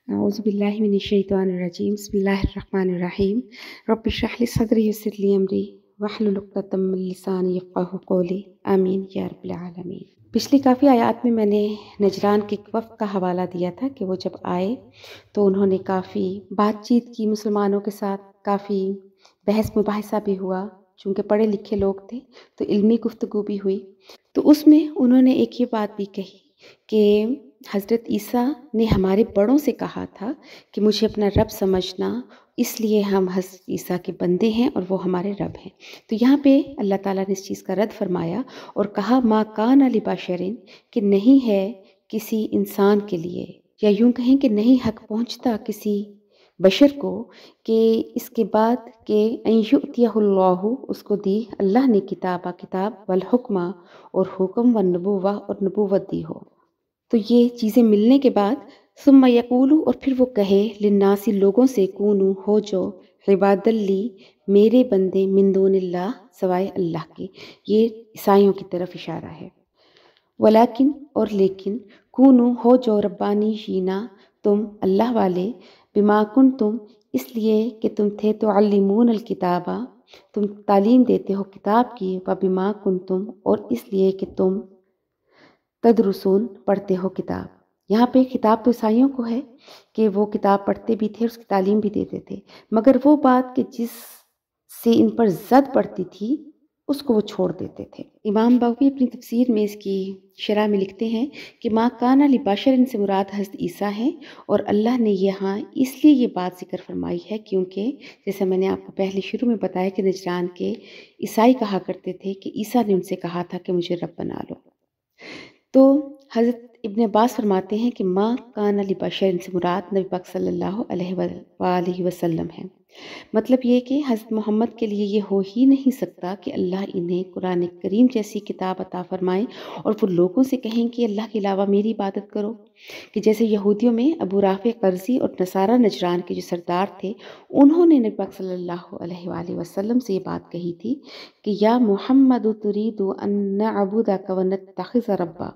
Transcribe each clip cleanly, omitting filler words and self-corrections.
أعوذ بالله من الشيطان الرجيم بسم الله الرحمن الرحيم رب اشرح لي صدري ويسر لي أمري واحلل عقدة من لساني يفقهوا قولي آمین یا رب العالمین۔ پچھلی کافی آیات میں میں نے نجران کے وفد کا حوالہ دیا تھا کہ وہ جب آئے تو انہوں نے کافی بات چیت کی مسلمانوں کے ساتھ، کافی بحث مباحثہ بھی ہوا، چونکہ پڑھے لکھے لوگ تھے تو علمی گفتگو بھی ہوئی۔ تو اس میں انہوں نے ایک یہ بات بھی کہی کہ حضرت عیسیٰ نے ہمارے بڑوں سے کہا تھا کہ مجھے اپنا رب سمجھنا، اس لیے ہم حضرت عیسیٰ کے بندے ہیں اور وہ ہمارے رب ہیں۔ تو یہاں پہ اللہ تعالیٰ نے اس چیز کا رد فرمایا اور کہا ما کان لبشرٍ، کہ نہیں ہے کسی انسان کے لیے، یا یوں کہیں کہ نہیں حق پہنچتا کسی بشر کو کہ اس کے بعد کہ ان یؤتیہ اللہ، اس کو دی اللہ نے کتاب والحکمہ، اور حکم والنبوہ، اور نبوت دی ہو۔ تو یہ چیزیں ملنے کے بعد ثم یقول، اور پھر وہ کہے للناس، لوگوں سے، کونو، ہو جو، عباد لی، میرے بندے، من دون اللہ، سوائے اللہ کے۔ یہ عیسائیوں کی طرف اشارہ ہے۔ ولیکن، اور لیکن، کونو، ہو جو، ربانی شینا، تم اللہ والے، بما کنتم، اس لیے کہ تم تھے تعلمون الکتاب، تم تعلیم دیتے ہو کتاب کی، وبما کنتم، اور اس لیے کہ تم تدرسون، پڑھتے ہو کتاب۔ یہاں پہ خطاب تو عیسائیوں کو ہے کہ وہ کتاب پڑھتے بھی تھے، اس کی تعلیم بھی دیتے تھے، مگر وہ بات کہ جس سے ان پر زد پڑتی تھی اس کو وہ چھوڑ دیتے تھے۔ امام بغوی اپنی تفسیر میں اس کی شرح میں لکھتے ہیں کہ ما کان لبشر سے مراد حضرت عیسیٰ ہیں، اور اللہ نے یہاں اس لیے یہ بات ذکر فرمائی ہے کیونکہ جیسا میں نے آپ کو پہلے شروع میں بتایا کہ نجران کے عیسائی کہا کرتے تھے کہ عیسیٰ نے ان سے کہا تھا کہ مجھے رب بنا لو۔ تو حضرت ابن عباس فرماتے ہیں کہ ما کان لبشر سے مراد نبی پاک صلی اللہ علیہ وآلہ وسلم ہے۔ مطلب یہ کہ حضرت محمد کے لیے یہ ہو ہی نہیں سکتا کہ اللہ انہیں قرآن کریم جیسی کتاب عطا فرمائے اور وہ لوگوں سے کہیں کہ اللہ کے علاوہ میری عبادت کرو، کہ جیسے یہودیوں میں ابو رافع قرظی اور نصارہ نجران کے جو سردار تھے، انہوں نے نبی پاک صلی اللہ علیہ وآلہ وسلم سے یہ بات کہی تھی کہ یا محمد ترید ان نعبدک ونتخذ ربا،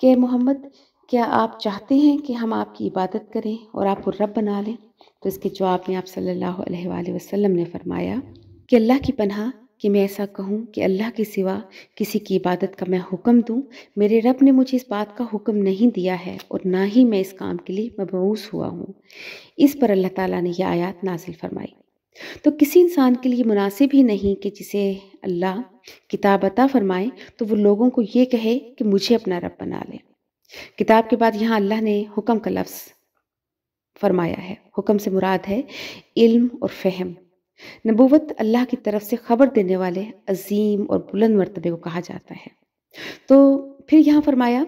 کہ محمد کیا آپ چاہتے ہیں کہ ہم آپ کی عبادت کریں اور آپ کو رب بنا لیں؟ تو اس کے جواب میں آپ صلی اللہ علیہ وآلہ وسلم نے فرمایا کہ اللہ کی پناہ کہ میں ایسا کہوں کہ اللہ کے سوا کسی کی عبادت کا میں حکم دوں، میرے رب نے مجھے اس بات کا حکم نہیں دیا ہے اور نہ ہی میں اس کام کے لیے مبعوث ہوا ہوں۔ اس پر اللہ تعالیٰ نے یہ آیات نازل فرمائی۔ تو کسی انسان کے لیے مناسب ہی نہیں کہ جسے اللہ کتاب عطا فرمائے تو وہ لوگوں کو یہ کہے کہ مجھے اپنا رب بنا لے۔ کتاب کے بعد یہاں اللہ نے حکم کا لفظ فرمایا ہے۔ حکم سے مراد ہے علم اور فہم۔ نبوت اللہ کی طرف سے خبر دینے والے عظیم اور بلند مرتبے کو کہا جاتا ہے۔ تو پھر یہاں فرمایا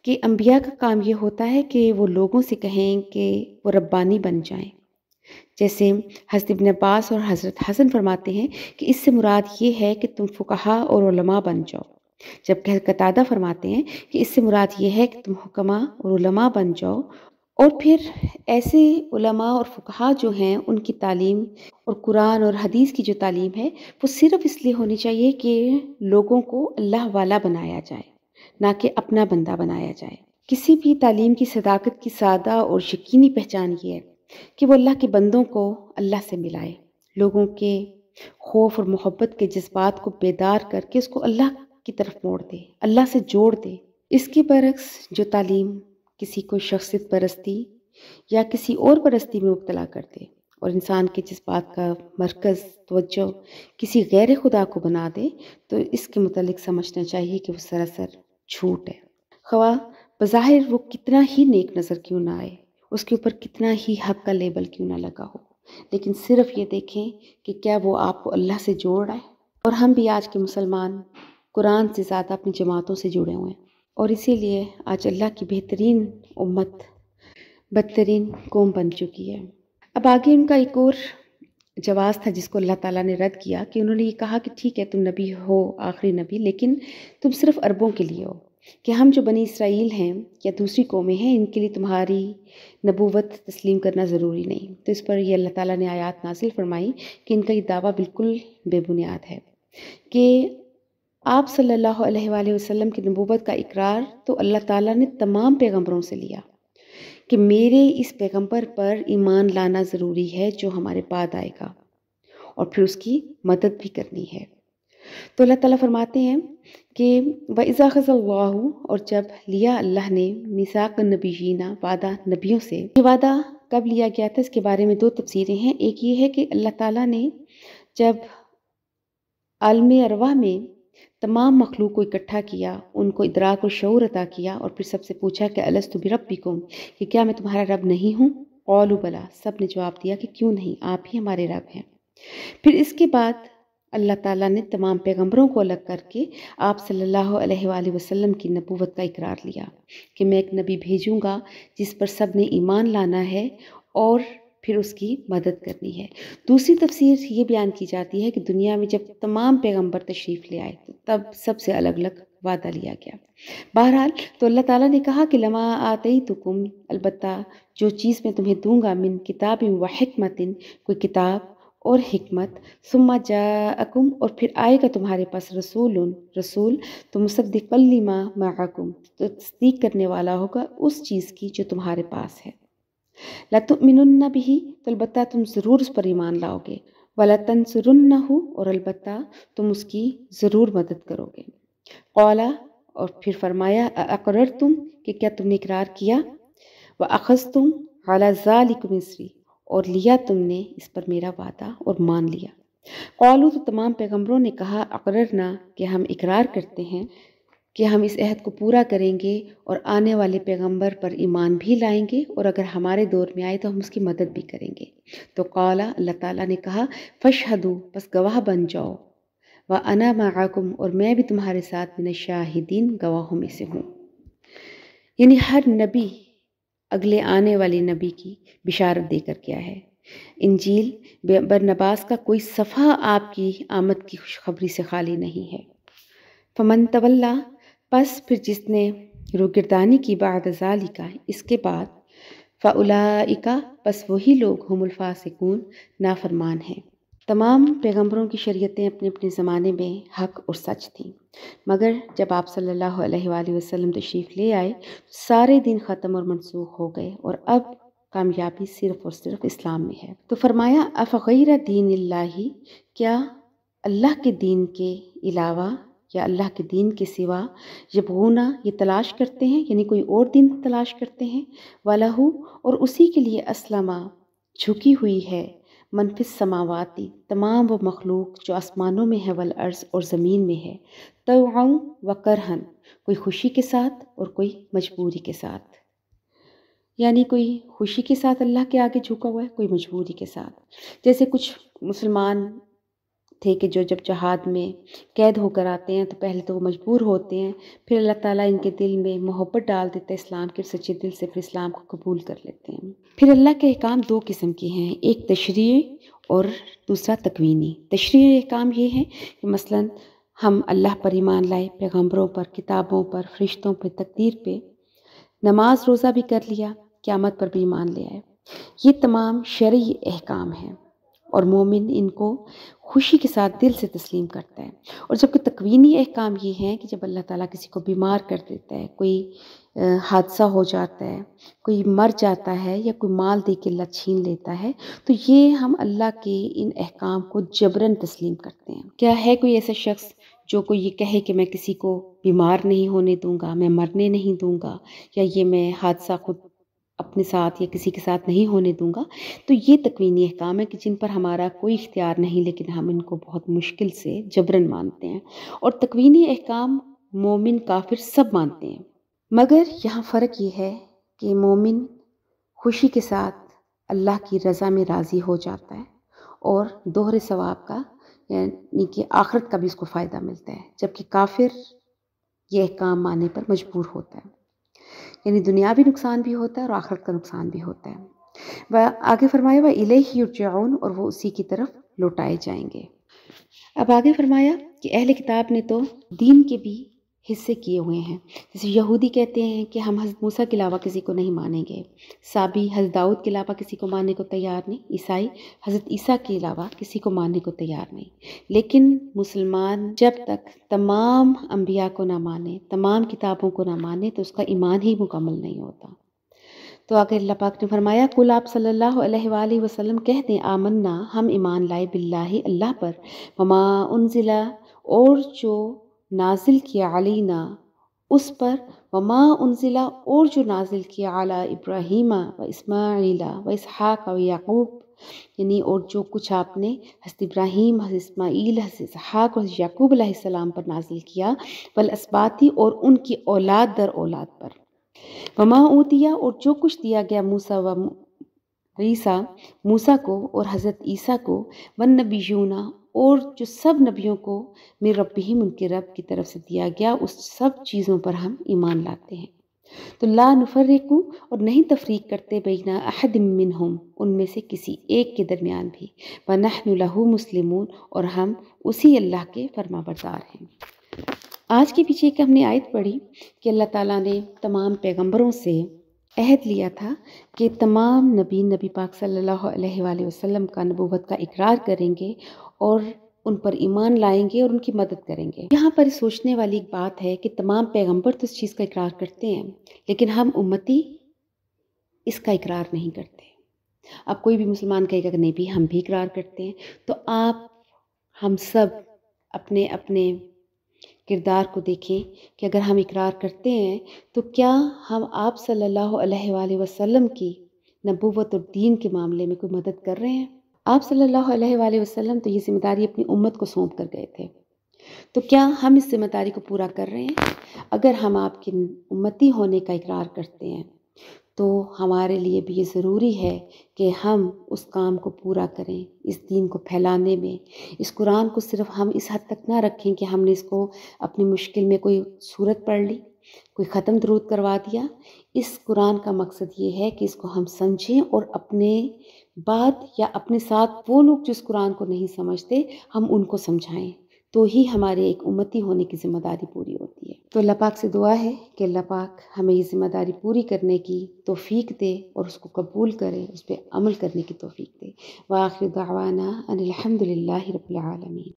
کہ انبیاء کا کام یہ ہوتا ہے کہ وہ لوگوں سے کہیں کہ وہ ربانی بن جائیں، جیسے حضرت ابن عباس اور حضرت حسن فرماتے ہیں کہ اس سے مراد یہ ہے کہ تم فقہاء اور علماء بن جاؤ، جبکہ قتادہ فرماتے ہیں کہ اس سے مراد یہ ہے کہ تم حکماء اور علماء بن جاؤ، اور پھر ایسے علماء اور فقہاء جو ہیں ان کی تعلیم اور قرآن اور حدیث کی جو تعلیم ہے وہ صرف اس لیے ہونی چاہیے کہ لوگوں کو اللہ والا بنایا جائے، نہ کہ اپنا بندہ بنایا جائے۔ کسی بھی تعلیم کی صداقت کی سادہ اور یقینی پہچان یہ ہے کہ وہ اللہ کے بندوں کو اللہ سے ملائے، لوگوں کے خوف اور محبت کے جذبات کو بیدار کر کے اس کو اللہ کی طرف موڑ دے، اللہ سے جوڑ دے۔ اس کے برعکس جو تعلیم کسی کو شخصیت پرستی یا کسی اور پرستی میں مبتلا کر دے اور انسان کے جذبات کا مرکز توجہ کسی غیر خدا کو بنا دے تو اس کے متعلق سمجھنا چاہیے کہ وہ سراسر جھوٹ ہے، خواہ بظاہر وہ کتنا ہی نیک نظر کیوں نہ آئے، اس کے اوپر کتنا ہی حق کا لیبل کیوں نہ لگا ہو، لیکن صرف یہ دیکھیں کہ کیا وہ آپ کو اللہ سے جوڑ رہا ہے۔ اور ہم بھی آج کے مسلمان قرآن سے زیادہ اپنی جماعتوں سے جڑے ہوئے ہیں، اور اسی لیے آج اللہ کی بہترین امت بدترین قوم بن چکی ہے۔ اب آگے ان کا ایک اور جواز تھا جس کو اللہ تعالیٰ نے رد کیا کہ انہوں نے یہ کہا کہ ٹھیک ہے تم نبی ہو، آخری نبی، لیکن تم صرف عربوں کے لیے ہو، کہ ہم جو بنی اسرائیل ہیں یا دوسری قومیں ہیں ان کے لیے تمہاری نبوت تسلیم کرنا ضروری نہیں۔ تو اس پر یہ اللہ تعالیٰ نے آیات نازل فرمائی کہ ان کا یہ دعویٰ بالکل بے بنیاد ہے کہ آپ صلی اللہ علیہ وآلہ وسلم کی نبوت کا اقرار تو اللہ تعالیٰ نے تمام پیغمبروں سے لیا، کہ میرے اس پیغمبر پر ایمان لانا ضروری ہے جو ہمارے بعد آئے گا، اور پھر اس کی مدد بھی کرنی ہے۔ تو اللہ تعالیٰ فرماتے ہیں کہ وَإِذَا أَخَذَ اللَّهُ، اور جب لیا اللہ نے میثاق النبیین، وعدہ نبیوں سے۔ یہ وعدہ کب لیا گیا تھا، اس کے بارے میں دو تفسیریں ہیں۔ ایک یہ ہے کہ اللہ تعالیٰ نے جب عالم ارواح میں تمام مخلوق کو اکٹھا کیا، ان کو ادراک و شعور عطا کیا، اور پھر سب سے پوچھا کہ الستُ بربکم، کہ کیا میں تمہارا رب نہیں ہوں؟ قالوا بلی، سب نے جواب دیا کہ کیوں نہیں، آپ ہی ہمارے رب ہیں۔ پھر اس کے بعد اللہ تعالیٰ نے تمام پیغمبروں کو الگ کر کے آپ صلی اللہ علیہ وآلہ وسلم کی نبوت کا اقرار لیا کہ میں ایک نبی بھیجوں گا جس پر سب نے ایمان لانا ہے اور پھر اس کی مدد کرنی ہے۔ دوسری تفسیر یہ بیان کی جاتی ہے کہ دنیا میں جب تمام پیغمبر تشریف لے آئے تو تب سب سے الگ الگ وعدہ لیا گیا۔ بہرحال تو اللہ تعالیٰ نے کہا کہ لما آتیتکم، البتہ جو چیز میں تمہیں دوں گا، من کتاب و حکمت، کوئی کتاب اور حکمت، ثم جاءکم، اور پھر آئے گا تمہارے پاس رسول، تو مصدقا لما معکم، تو تصدیق کرنے والا ہوگا اس چیز کی جو تمہارے پاس ہے۔ لَتُؤْمِنُنَّ بِهِ، تو البتہ تم ضرور اس پر ایمان لاؤ گے، وَلَتَنْصُرُنَّهُ، اور البتہ تم اس کی ضرور مدد کرو گے۔ قَالَ، اور پھر فرمایا، اَأَقْرَرْتُمْ، کہ کیا تم نے اقرار کیا، وَأَخَذْتُمْ عَلَى ذَلِكُمْ إِصْرِي، اور لیا تم نے اس پر میرا وعدہ اور مان لیا۔ قالوا، تو تمام پیغمبروں نے کہا، اقررنا، کہ ہم اقرار کرتے ہیں کہ ہم اس عہد کو پورا کریں گے اور آنے والے پیغمبر پر ایمان بھی لائیں گے، اور اگر ہمارے دور میں آئے تو ہم اس کی مدد بھی کریں گے۔ تو قال، اللہ تعالیٰ نے کہا، فاشہدوا، بس گواہ بن جاؤ، وَأَنَا مَعَكُمْ، اور میں بھی تمہارے ساتھ من الشاہدین، گواہوں میں سے ہوں۔ یعنی ہر نبی اگلے آنے والے نبی کی بشارت دے کر گیا ہے۔ انجیل برنباس کا کوئی صفحہ آپ کی آمد کی خوشخبری سے خالی نہیں ہے۔ فمن تولا، پس پھر جس نے روگردانی کی، بعد ذالک، اس کے بعد، فاولئک، پس وہی لوگ، ہم الفاسقون، نافرمان ہیں۔ تمام پیغمبروں کی شریعتیں اپنے اپنے زمانے میں حق اور سچ تھیں، مگر جب آپ صلی اللہ علیہ وآلہ وسلم تشریف لے آئے سارے دین ختم اور منسوخ ہو گئے، اور اب کامیابی صرف اور صرف اسلام میں ہے۔ تو فرمایا، افغیر دین اللہ، کیا اللہ کے دین کے علاوہ یا اللہ کے دین کے سوا، یبغون، یہ تلاش کرتے ہیں، یعنی کوئی اور دین تلاش کرتے ہیں، وَلَهُ، اور اسی کے لیے اسلم، جھکی ہوئی ہے، من فی السماواتی، تمام وہ مخلوق جو آسمانوں میں ہے، والارض، اور زمین میں ہے، طوعا و کرہا، کوئی خوشی کے ساتھ اور کوئی مجبوری کے ساتھ۔ یعنی کوئی خوشی کے ساتھ اللہ کے آگے جھکا ہوا ہے، کوئی مجبوری کے ساتھ۔ جیسے کچھ مسلمان تھے کہ جو جب جہاد میں قید ہو کر آتے ہیں تو پہلے تو وہ مجبور ہوتے ہیں، پھر اللہ تعالیٰ ان کے دل میں محبت ڈال دیتا ہے اسلام کے، سچے دل سے پھر اسلام کو قبول کر لیتے ہیں۔ پھر اللہ کے احکام دو قسم کے ہیں، ایک تشریعی اور دوسرا تکوینی۔ تشریعی احکام یہ ہیں کہ مثلا ہم اللہ پر ایمان لائے، پیغمبروں پر، کتابوں پر، فرشتوں پر، تقدیر پہ، نماز روزہ بھی کر لیا، قیامت پر بھی ایمان لے آئے۔ یہ تمام شرعی احکام ہیں، اور مومن ان کو خوشی کے ساتھ دل سے تسلیم کرتا ہے۔ اور جبکہ تکوینی احکام یہ ہیں کہ جب اللہ تعالیٰ کسی کو بیمار کر دیتا ہے، کوئی حادثہ ہو جاتا ہے، کوئی مر جاتا ہے، یا کوئی مال دے کے اللہ چھین لیتا ہے، تو یہ ہم اللہ کے ان احکام کو جبراً تسلیم کرتے ہیں۔ کیا ہے کوئی ایسا شخص جو کوئی یہ کہے کہ میں کسی کو بیمار نہیں ہونے دوں گا، میں مرنے نہیں دوں گا، یا یہ میں حادثہ خود اپنے ساتھ یا کسی کے ساتھ نہیں ہونے دوں گا؟ تو یہ تکوینی احکام ہے کہ جن پر ہمارا کوئی اختیار نہیں، لیکن ہم ان کو بہت مشکل سے جبراً مانتے ہیں۔ اور تکوینی احکام مومن کافر سب مانتے ہیں، مگر یہاں فرق یہ ہے کہ مومن خوشی کے ساتھ اللہ کی رضا میں راضی ہو جاتا ہے، اور دوہرے ثواب کا، یعنی کہ آخرت کا بھی اس کو فائدہ ملتا ہے، جبکہ کافر یہ احکام ماننے پر مجبور ہوتا ہے، یعنی دنیاوی نقصان بھی ہوتا ہے اور آخرت کا نقصان بھی ہوتا ہے۔ وہ آگے فرمایا، وَإِلَيْهِ يُرْجَعُونَ، اور وہ اسی کی طرف لوٹائے جائیں گے۔ اب آگے فرمایا کہ اہل کتاب نے تو دین کے بھی حصے کیے ہوئے ہیں، جیسے یہودی کہتے ہیں کہ ہم حضرت موسیٰ کے علاوہ کسی کو نہیں مانیں گے، صابی حضرت داؤد کے علاوہ کسی کو ماننے کو تیار نہیں، عیسائی حضرت عیسیٰ کے علاوہ کسی کو ماننے کو تیار نہیں۔ لیکن مسلمان جب تک تمام انبیاء کو نہ مانے، تمام کتابوں کو نہ مانے، تو اس کا ایمان ہی مکمل نہیں ہوتا۔ تو آگے اللہ پاک نے فرمایا کل آپ صلی اللہ علیہ وآلہ وسلم کہہ دیں آمنا ہم ایمان لائے باللہ اللہ پر وما انزلا اور جو نازل کیا علینا اس پر وما انزلا اور جو نازل کیا علی ابراہیم و اسماعیل و اسحاق و یعقوب یعنی اور جو کچھ آپ نے حضرت ابراہیم حضرت اسماعیل حضرت اسحاق اور حضرت یعقوب علیہ السلام پر نازل کیا والاسباطی اور ان کی اولاد در اولاد پر وما اوتیا اور جو کچھ دیا گیا موسیٰ و عیسیٰ موسیٰ کو اور حضرت عیسیٰ کو والنبیون اور جو سب نبیوں کو من ربہم ان کے رب کی طرف سے دیا گیا اس سب چیزوں پر ہم ایمان لاتے ہیں تو لا نفرق اور نہیں تفریق کرتے بین احد منہم ان میں سے کسی ایک کے درمیان بھی ونحن لہ مسلمون اور ہم اسی اللہ کے فرما بردار ہیں۔ آج کے پیچھے کہ ہم نے آیت پڑھی کہ اللہ تعالیٰ نے تمام پیغمبروں سے عہد لیا تھا کہ تمام نبی پاک صلی اللہ علیہ وآلہ وسلم کا نبوت کا اقرار کریں گے اور ان پر ایمان لائیں گے اور ان کی مدد کریں گے۔ یہاں پر سوچنے والی ایک بات ہے کہ تمام پیغمبر تو اس چیز کا اقرار کرتے ہیں لیکن ہم امتی اس کا اقرار نہیں کرتے۔ اب کوئی بھی مسلمان کہے گا کہ نہیں بھی ہم بھی اقرار کرتے ہیں، تو آپ ہم سب اپنے اپنے کردار کو دیکھیں کہ اگر ہم اقرار کرتے ہیں تو کیا ہم آپ صلی اللہ علیہ وآلہ وسلم کی نبوت اور دین کے معاملے میں کوئی مدد کر رہے ہیں؟ آپ صلی اللہ علیہ وآلہ وسلم تو یہ ذمہ داری اپنی امت کو سونپ کر گئے تھے، تو کیا ہم اس ذمہ داری کو پورا کر رہے ہیں؟ اگر ہم آپ کے امتی ہونے کا اقرار کرتے ہیں تو ہمارے لیے بھی یہ ضروری ہے کہ ہم اس کام کو پورا کریں، اس دین کو پھیلانے میں۔ اس قرآن کو صرف ہم اس حد تک نہ رکھیں کہ ہم نے اس کو اپنی مشکل میں کوئی صورت پڑھ لی، کوئی ختم درود کروا دیا۔ اس قرآن کا مقصد یہ ہے کہ اس کو ہم سمجھیں اور اپنے بعد یا اپنے ساتھ وہ لوگ جو اس قرآن کو نہیں سمجھتے ہم ان کو سمجھائیں، تو ہی ہمارے ایک امتی ہونے کی ذمہ داری پوری ہوتی ہے۔ تو اللہ پاک سے دعا ہے کہ اللہ پاک ہمیں یہ ذمہ داری پوری کرنے کی توفیق دے اور اس کو قبول کرے، اس پہ عمل کرنے کی توفیق دے۔ وآخر دعوانا ان الحمد للہ رب العالمین۔